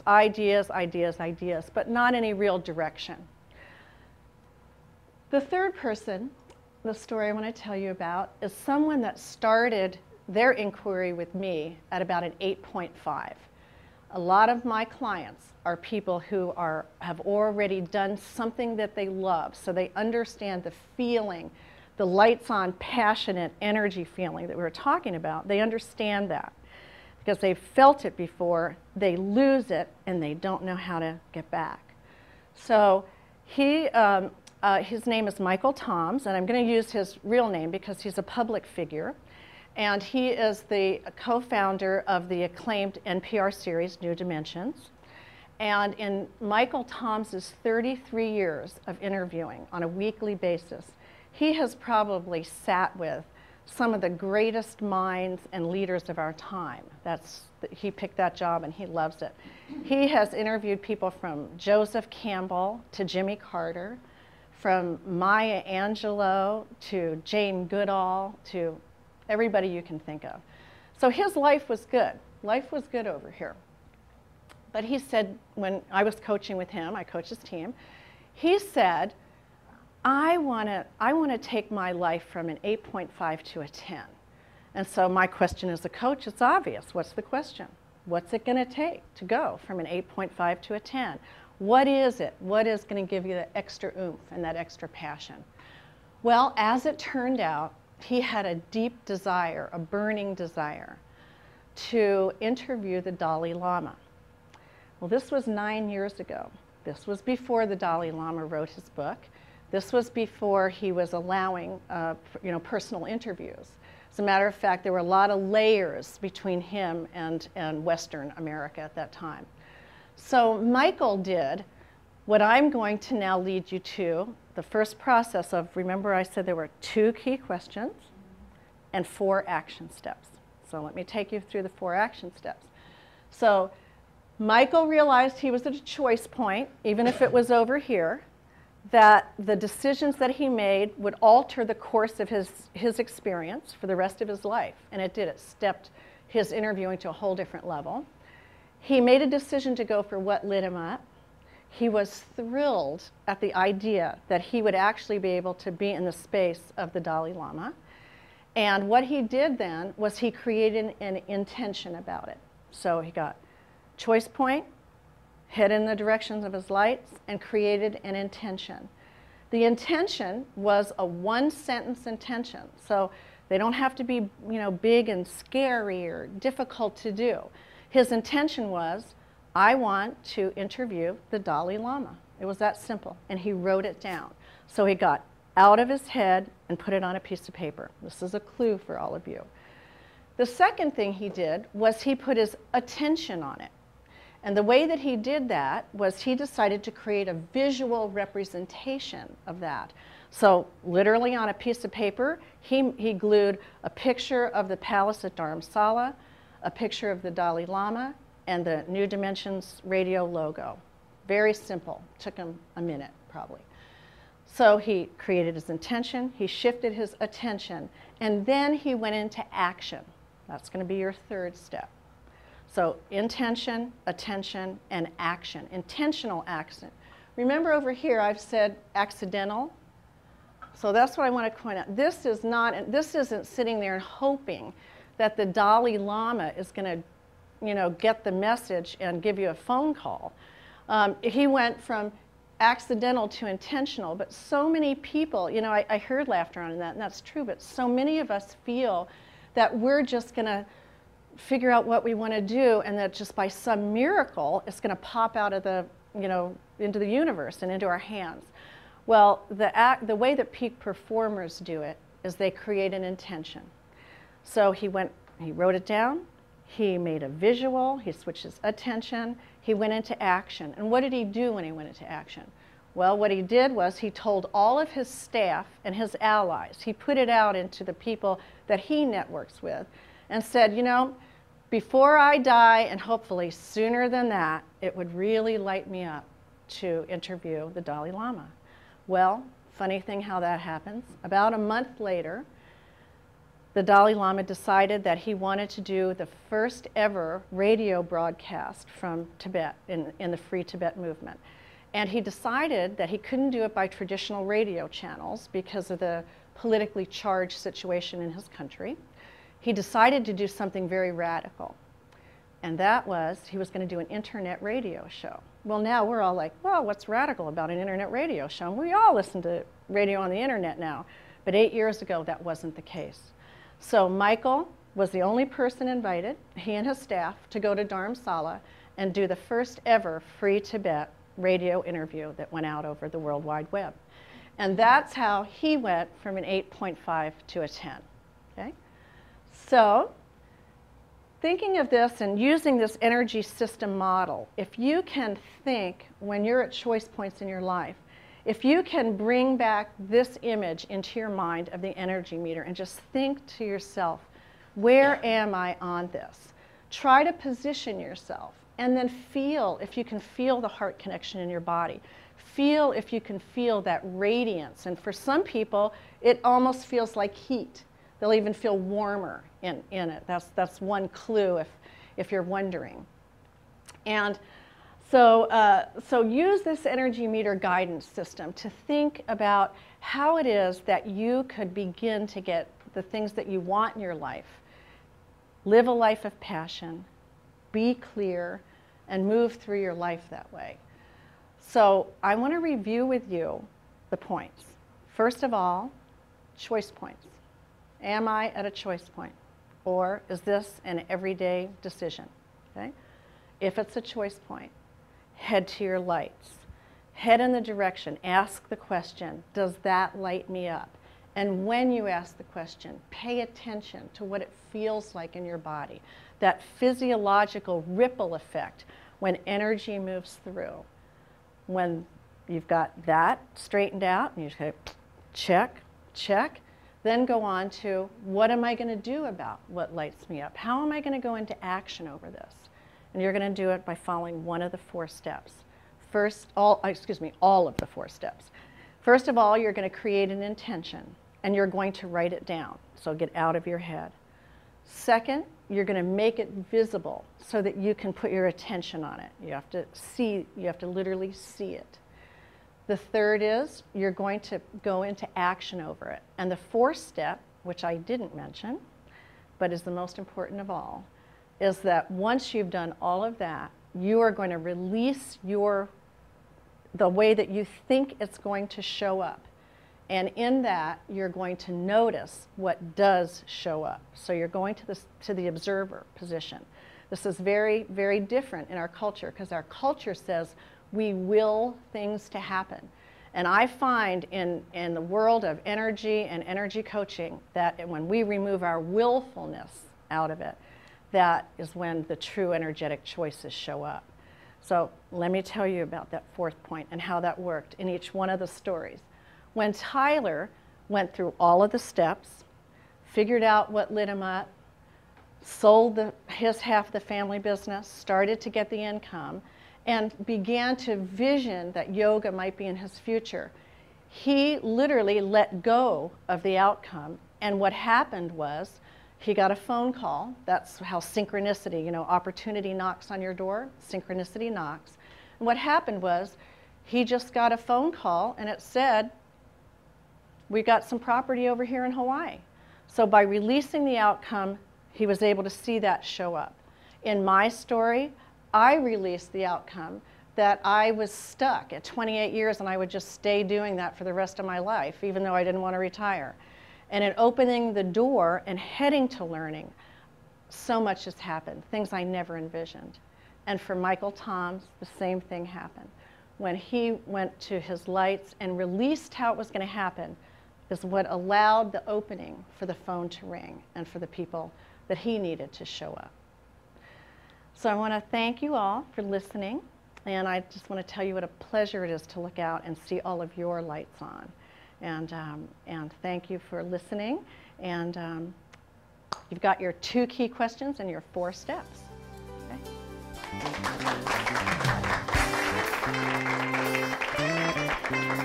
ideas, ideas, ideas, but not any real direction. The third person, the story I want to tell you about, is someone that started their inquiry with me at about an 8.5. A lot of my clients are people who have already done something that they love, so they understand the feeling, the lights on, passionate energy feeling that we were talking about. They understand that because they've felt it before, they lose it, and they don't know how to get back. So his name is Michael Toms, and I'm going to use his real name because he's a public figure. And he is the co-founder of the acclaimed NPR series, New Dimensions. And in Michael Toms' 33 years of interviewing on a weekly basis, he has probably sat with some of the greatest minds and leaders of our time. He picked that job and he loves it. He has interviewed people from Joseph Campbell to Jimmy Carter, from Maya Angelou to Jane Goodall to everybody you can think of. So his life was good. Life was good over here. But he said, when I was coaching with him, I coached his team, he said, I want to take my life from an 8.5 to a 10. And so my question as a coach, it's obvious. What's the question? What's it going to take to go from an 8.5 to a 10? What is it? What is going to give you the extra oomph and that extra passion? Well, as it turned out, he had a deep desire, a burning desire, to interview the Dalai Lama. Well, this was 9 years ago. This was before the Dalai Lama wrote his book. This was before he was allowing personal interviews. As a matter of fact, there were a lot of layers between him and Western America at that time. So Michael did what I'm going to now lead you to, the first process of, remember I said there were 2 key questions and 4 action steps. So let me take you through the 4 action steps. So Michael realized he was at a choice point, even if it was over here, that the decisions that he made would alter the course of his experience for the rest of his life. And it did. It stepped his interviewing to a whole different level. He made a decision to go for what lit him up. He was thrilled at the idea that he would actually be able to be in the space of the Dalai Lama. And what he did then was he created an intention about it. So he got choice point, head in the directions of his lights, and created an intention. The intention was a 1-sentence intention. So they don't have to be, big and scary or difficult to do. His intention was, I want to interview the Dalai Lama. It was that simple, and he wrote it down. So he got out of his head and put it on a piece of paper. This is a clue for all of you. The second thing he did was he put his attention on it. And the way that he did that was he decided to create a visual representation of that. So literally on a piece of paper, he glued a picture of the palace at Dharamsala, a picture of the Dalai Lama, and the New Dimensions radio logo. Very simple. Took him a minute, probably. So he created his intention, he shifted his attention, and then he went into action. That's going to be your third step. So intention, attention, and action. Intentional action. Remember over here I've said accidental? So that's what I want to point out. This isn't sitting there and hoping that the Dalai Lama is going to, get the message and give you a phone call. He went from accidental to intentional, but so many people, I heard laughter on that, and that's true, but so many of us feel that we're just going to figure out what we want to do, and that just by some miracle, it's going to pop out of the, into the universe and into our hands. Well, the way that peak performers do it is they create an intention. So he wrote it down, he made a visual, he switched his attention, he went into action. And what did he do when he went into action? Well, what he did was he told all of his staff and his allies, he put it out into the people that he networks with, and said, before I die, and hopefully sooner than that, it would really light me up to interview the Dalai Lama. Well, funny thing how that happens. About a month later, the Dalai Lama decided that he wanted to do the first ever radio broadcast from Tibet in the Free Tibet movement. And he decided that he couldn't do it by traditional radio channels because of the politically charged situation in his country. He decided to do something very radical. And that was, he was going to do an internet radio show. Well, now we're all like, well, what's radical about an internet radio show? And we all listen to radio on the internet now. But 8 years ago, that wasn't the case. So Michael was the only person invited, he and his staff, to go to Dharamsala and do the first ever Free Tibet radio interview that went out over the World Wide Web. And that's how he went from an 8.5 to a 10. Okay? So, thinking of this and using this energy system model, if you can think when you're at choice points in your life, if you can bring back this image into your mind of the energy meter and just think to yourself, where am I on this? Try to position yourself and then feel if you can feel the heart connection in your body. Feel if you can feel that radiance. And for some people, it almost feels like heat. They'll even feel warmer in it. That's one clue if you're wondering. And so use this energy meter guidance system to think about how it is that you could begin to get the things that you want in your life. Live a life of passion, be clear, and move through your life that way. So I want to review with you the points. First of all, choice points. Am I at a choice point? Or is this an everyday decision? Okay? If it's a choice point, head to your lights. Head in the direction. Ask the question, does that light me up? And when you ask the question, pay attention to what it feels like in your body. That physiological ripple effect when energy moves through. When you've got that straightened out, and you say, check, check, then go on to what am I going to do about what lights me up? How am I going to go into action over this? And you're going to do it by following one of the 4 steps. All of the 4 steps. First of all, you're going to create an intention, and you're going to write it down. So get out of your head. Second, you're going to make it visible so that you can put your attention on it. You have to see, you have to literally see it. The third is you're going to go into action over it. And the 4th step, which I didn't mention, but is the most important of all, is that once you've done all of that, you are going to release the way that you think it's going to show up. And in that, you're going to notice what does show up. So you're going to the observer position. This is very, very different in our culture because our culture says we will things to happen. And I find in the world of energy and energy coaching that when we remove our willfulness out of it, that is when the true energetic choices show up. So let me tell you about that 4th point and how that worked in each one of the stories. When Tyler went through all of the steps, figured out what lit him up, sold his half of the family business, started to get the income, and began to vision that yoga might be in his future, he literally let go of the outcome. And what happened was he got a phone call. That's how synchronicity, you know, opportunity knocks on your door, synchronicity knocks. And what happened was he just got a phone call and it said, we got some property over here in Hawaii. So by releasing the outcome, he was able to see that show up. In my story, I released the outcome that I was stuck at 28 years and I would just stay doing that for the rest of my life, even though I didn't want to retire. And in opening the door and heading to learning, so much has happened, things I never envisioned. And for Michael Toms, the same thing happened. When he went to his lights and released how it was going to happen, is what allowed the opening for the phone to ring and for the people that he needed to show up. So I want to thank you all for listening, and I just want to tell you what a pleasure it is to look out and see all of your lights on. And thank you for listening. And you've got your 2 key questions and your 4 steps. Okay?